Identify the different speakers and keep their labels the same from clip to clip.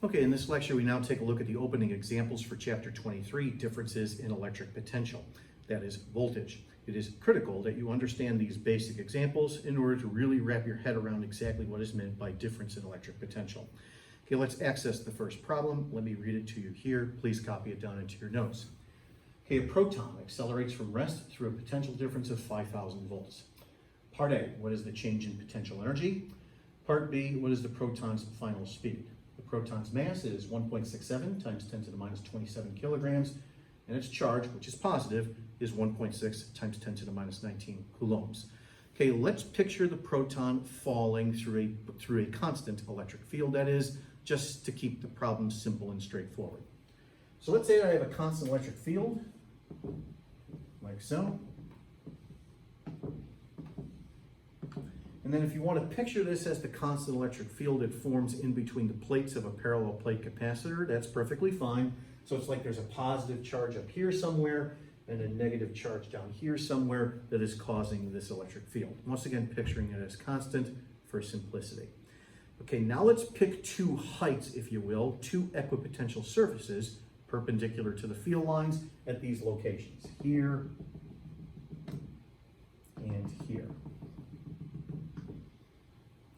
Speaker 1: Okay, in this lecture, we now take a look at the opening examples for Chapter 23, Differences in Electric Potential, that is, voltage. It is critical that you understand these basic examples in order to really wrap your head around exactly what is meant by difference in electric potential. Okay, let's access the first problem. Let me read it to you here. Please copy it down into your notes. Okay, a proton accelerates from rest through a potential difference of 5,000 volts. Part A, what is the change in potential energy? Part B, what is the proton's final speed? The proton's mass is 1.67 times 10 to the minus 27 kilograms, and its charge, which is positive, is 1.6 times 10 to the minus 19 coulombs. Okay, let's picture the proton falling through a constant electric field, that is, just to keep the problem simple and straightforward. So let's say I have a constant electric field, like so. And then if you want to picture this as the constant electric field, it forms in between the plates of a parallel plate capacitor. That's perfectly fine. So it's like there's a positive charge up here somewhere and a negative charge down here somewhere that is causing this electric field. Once again, picturing it as constant for simplicity. Okay, now let's pick two heights, if you will, two equipotential surfaces perpendicular to the field lines at these locations, here and here.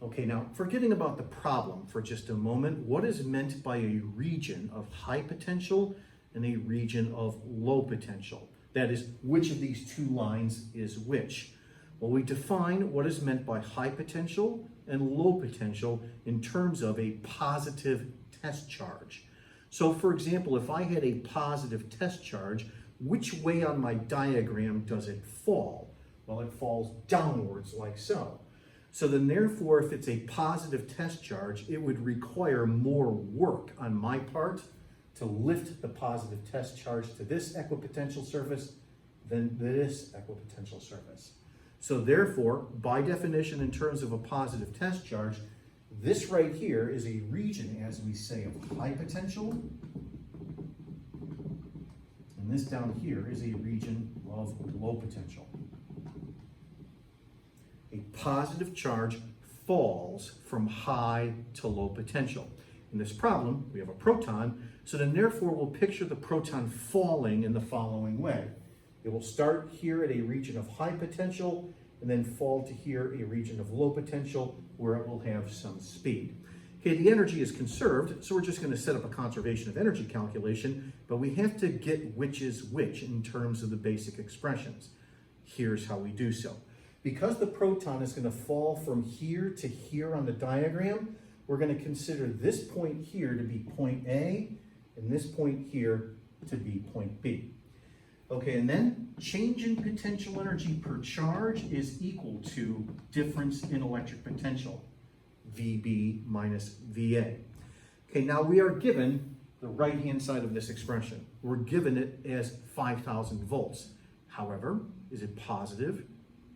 Speaker 1: Okay, now forgetting about the problem for just a moment, what is meant by a region of high potential and a region of low potential? That is, which of these two lines is which? Well, we define what is meant by high potential and low potential in terms of a positive test charge. So for example, if I had a positive test charge, which way on my diagram does it fall? Well, it falls downwards like so. So then therefore, if it's a positive test charge, it would require more work on my part to lift the positive test charge to this equipotential surface than this equipotential surface. So therefore, by definition, in terms of a positive test charge, this right here is a region, as we say, of high potential. And this down here is a region of low potential. A positive charge falls from high to low potential. In this problem, we have a proton, so then therefore we'll picture the proton falling in the following way. It will start here at a region of high potential and then fall to here, a region of low potential, where it will have some speed. Okay, the energy is conserved, so we're just going to set up a conservation of energy calculation, but we have to get which is which in terms of the basic expressions. Here's how we do so. Because the proton is going to fall from here to here on the diagram, we're going to consider this point here to be point A and this point here to be point B. Okay, and then change in potential energy per charge is equal to difference in electric potential, VB minus VA. Okay, now we are given the right-hand side of this expression. We're given it as 5,000 volts. However, is it positive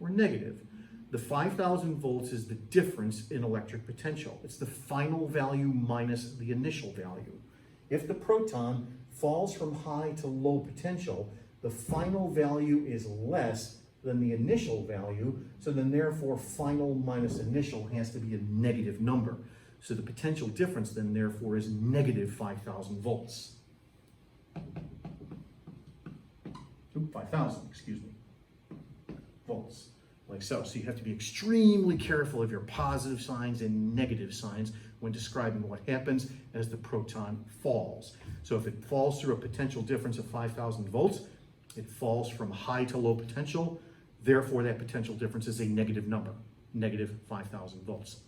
Speaker 1: or negative? The 5,000 volts is the difference in electric potential. It's the final value minus the initial value. If the proton falls from high to low potential, the final value is less than the initial value, so then therefore final minus initial has to be a negative number. So the potential difference then therefore is negative 5,000 volts. 5,000, excuse me, volts. Like so. So you have to be extremely careful of your positive signs and negative signs when describing what happens as the proton falls. So if it falls through a potential difference of 5,000 volts, it falls from high to low potential. Therefore, that potential difference is a negative number, negative 5,000 volts.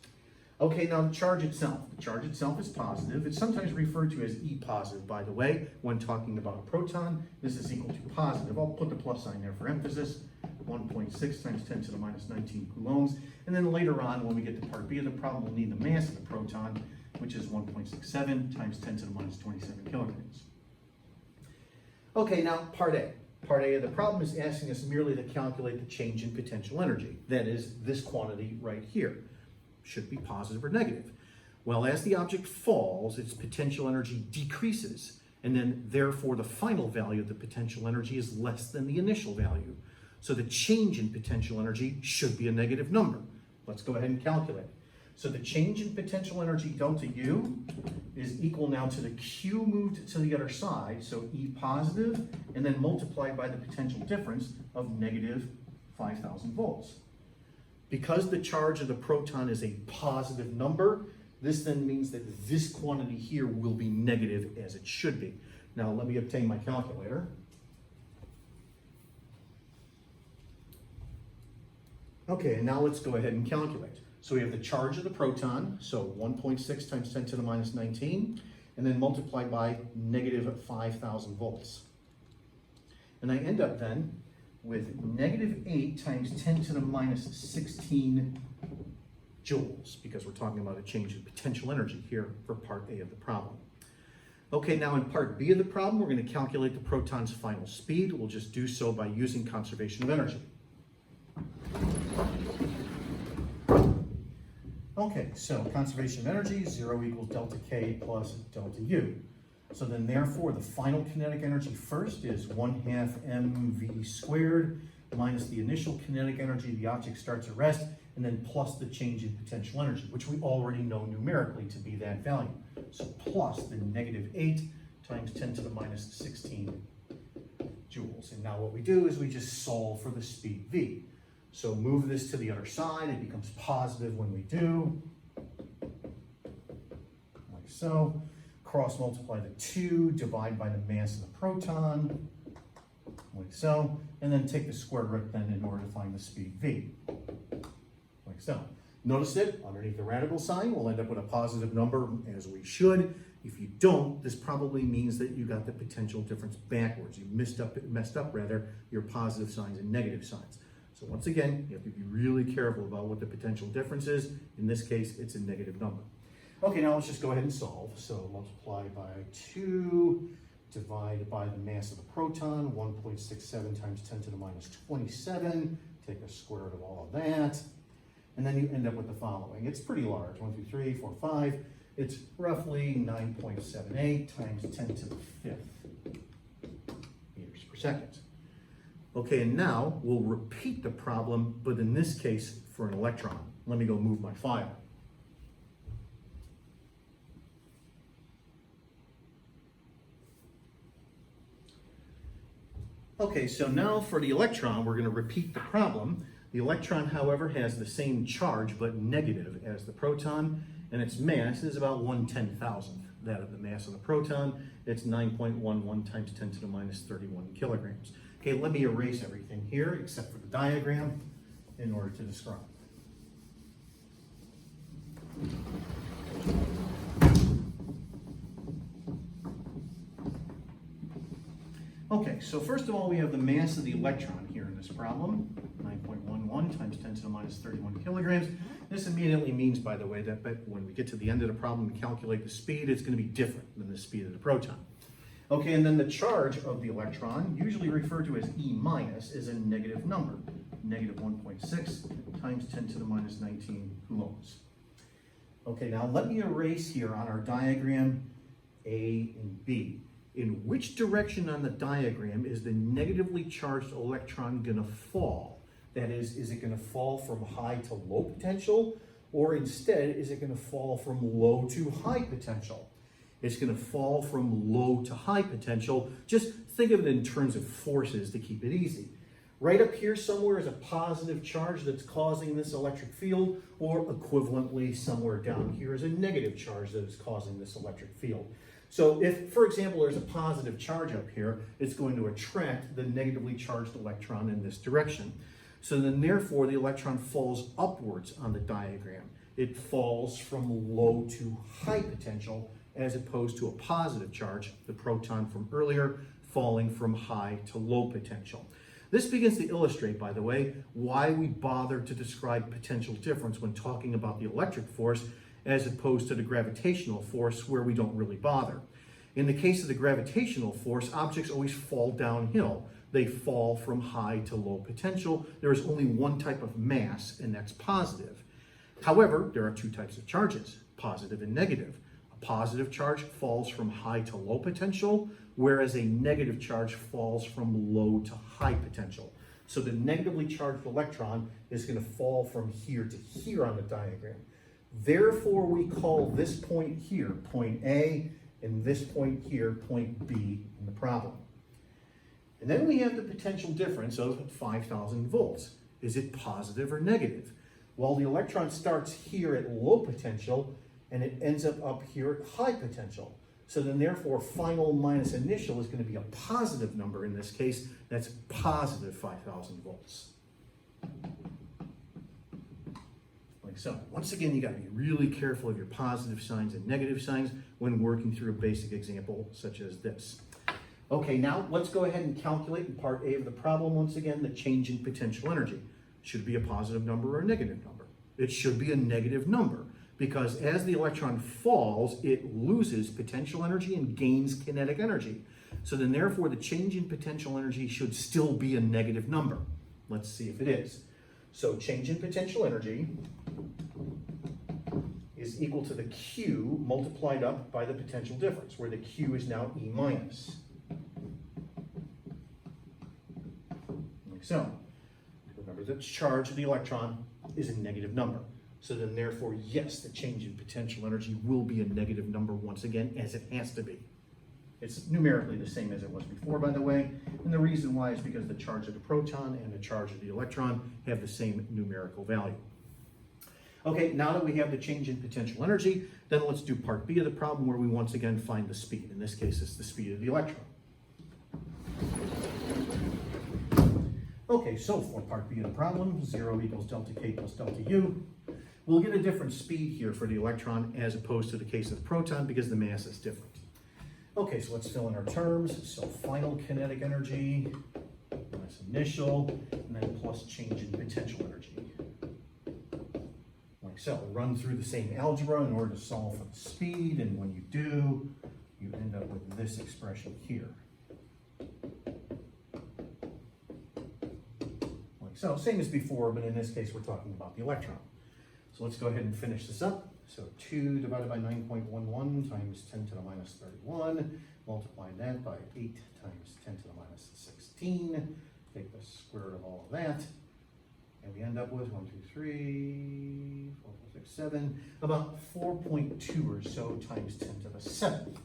Speaker 1: Okay, now the charge itself. The charge itself is positive. It's sometimes referred to as E positive, by the way, when talking about a proton. This is equal to positive. I'll put the plus sign there for emphasis. 1.6 times 10 to the minus 19 coulombs. And then later on, when we get to part B of the problem, we'll need the mass of the proton, which is 1.67 times 10 to the minus 27 kilograms. Okay, now part A. Part A of the problem is asking us merely to calculate the change in potential energy. That is, this quantity right here. Should be positive or negative. Well, as the object falls, its potential energy decreases, and then therefore the final value of the potential energy is less than the initial value. So the change in potential energy should be a negative number. Let's go ahead and calculate. So the change in potential energy delta U is equal now to the Q moved to the other side, so E positive, and then multiplied by the potential difference of negative 5,000 volts. Because the charge of the proton is a positive number, this then means that this quantity here will be negative as it should be. Now let me obtain my calculator. Okay, and now let's go ahead and calculate. So we have the charge of the proton, so 1.6 times 10 to the minus 19, and then multiplied by negative 5,000 volts. And I end up then with negative 8 times 10 to the minus 16 joules, because we're talking about a change in potential energy here for part A of the problem. Okay, now in part B of the problem, we're going to calculate the proton's final speed. We'll just do so by using conservation of energy. Okay, so conservation of energy, 0 equals delta K plus delta U. So then therefore, the final kinetic energy first is 1/2 mv squared minus the initial kinetic energy the object starts at rest, and then plus the change in potential energy, which we already know numerically to be that value. So plus the negative 8 times 10 to the minus 16 joules. And now what we do is we just solve for the speed v. So move this to the other side, it becomes positive when we do, like so. Cross multiply the 2, divide by the mass of the proton, like so, and then take the square root then in order to find the speed v, like so. Notice that underneath the radical sign, we'll end up with a positive number, as we should. If you don't, this probably means that you got the potential difference backwards. You messed up your positive signs and negative signs. So once again, you have to be really careful about what the potential difference is. In this case, it's a negative number. Okay, now let's just go ahead and solve. So multiply by 2, divide by the mass of the proton, 1.67 times 10 to the minus 27. Take the square root of all of that. And then you end up with the following. It's pretty large, 1, 2, 3, 4, 5. It's roughly 9.78 times 10 to the 5th meters per second. Okay, and now we'll repeat the problem, but in this case for an electron. Let me go move my file. Okay, so now for the electron, we're going to repeat the problem. The electron, however, has the same charge, but negative as the proton, and its mass is about 1/10,000th that of the mass of the proton. It's 9.11 times 10 to the minus 31 kilograms. Okay, let me erase everything here except for the diagram in order to describe. Okay, so first of all, we have the mass of the electron here in this problem, 9.11 times 10 to the minus 31 kilograms. This immediately means, by the way, that when we get to the end of the problem and calculate the speed, it's going to be different than the speed of the proton. Okay, and then the charge of the electron, usually referred to as E minus, is a negative number, negative 1.6 times 10 to the minus 19 coulombs. Okay, now let me erase here on our diagram A and B. In which direction on the diagram is the negatively charged electron going to fall? That is it going to fall from high to low potential, or instead, is it going to fall from low to high potential? It's going to fall from low to high potential. Just think of it in terms of forces to keep it easy. Right up here somewhere is a positive charge that's causing this electric field, or equivalently somewhere down here is a negative charge that is causing this electric field. So if, for example, there's a positive charge up here, it's going to attract the negatively charged electron in this direction. So then therefore the electron falls upwards on the diagram. It falls from low to high potential as opposed to a positive charge, the proton from earlier, falling from high to low potential. This begins to illustrate, by the way, why we bother to describe potential difference when talking about the electric force as opposed to the gravitational force, where we don't really bother. In the case of the gravitational force, objects always fall downhill. They fall from high to low potential. There is only one type of mass, and that's positive. However, there are two types of charges, positive and negative. A positive charge falls from high to low potential, whereas a negative charge falls from low to high potential. So the negatively charged electron is going to fall from here to here on the diagram. Therefore, we call this point here point A, and this point here point B in the problem. And then we have the potential difference of 5,000 volts. Is it positive or negative? Well, the electron starts here at low potential, and it ends up here at high potential. So then therefore, final minus initial is going to be a positive number in this case. That's positive 5,000 volts. Like so. Once again, you got to be really careful of your positive signs and negative signs when working through a basic example such as this. Okay, now let's go ahead and calculate in part A of the problem, once again, the change in potential energy. Should it be a positive number or a negative number? It should be a negative number, because as the electron falls, it loses potential energy and gains kinetic energy. So then therefore, the change in potential energy should still be a negative number. Let's see if it is. So change in potential energy is equal to the Q multiplied up by the potential difference, where the Q is now E minus. Like so. Remember that the charge of the electron is a negative number. So then therefore, yes, the change in potential energy will be a negative number once again, as it has to be. It's numerically the same as it was before, by the way, and the reason why is because the charge of the proton and the charge of the electron have the same numerical value. Okay, now that we have the change in potential energy, then let's do part B of the problem, where we once again find the speed. In this case, it's the speed of the electron. Okay, so for part B of the problem, 0 equals delta K plus delta U. We'll get a different speed here for the electron as opposed to the case of the proton, because the mass is different. Okay, so let's fill in our terms. So final kinetic energy minus initial, and then plus change in potential energy. Like so, run through the same algebra in order to solve for the speed, and when you do, you end up with this expression here. Like so, same as before, but in this case we're talking about the electron. So let's go ahead and finish this up. So 2 divided by 9.11 times 10 to the minus 31. Multiply that by 8 times 10 to the minus 16. Take the square root of all of that. And we end up with 1, 2, 3, 4, 5, 6, 7. About 4.2 or so times 10 to the 7th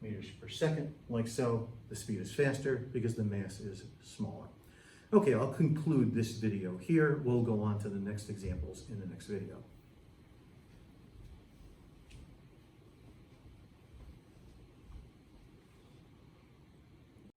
Speaker 1: meters per second. Like so, the speed is faster because the mass is smaller. Okay, I'll conclude this video here. We'll go on to the next examples in the next video.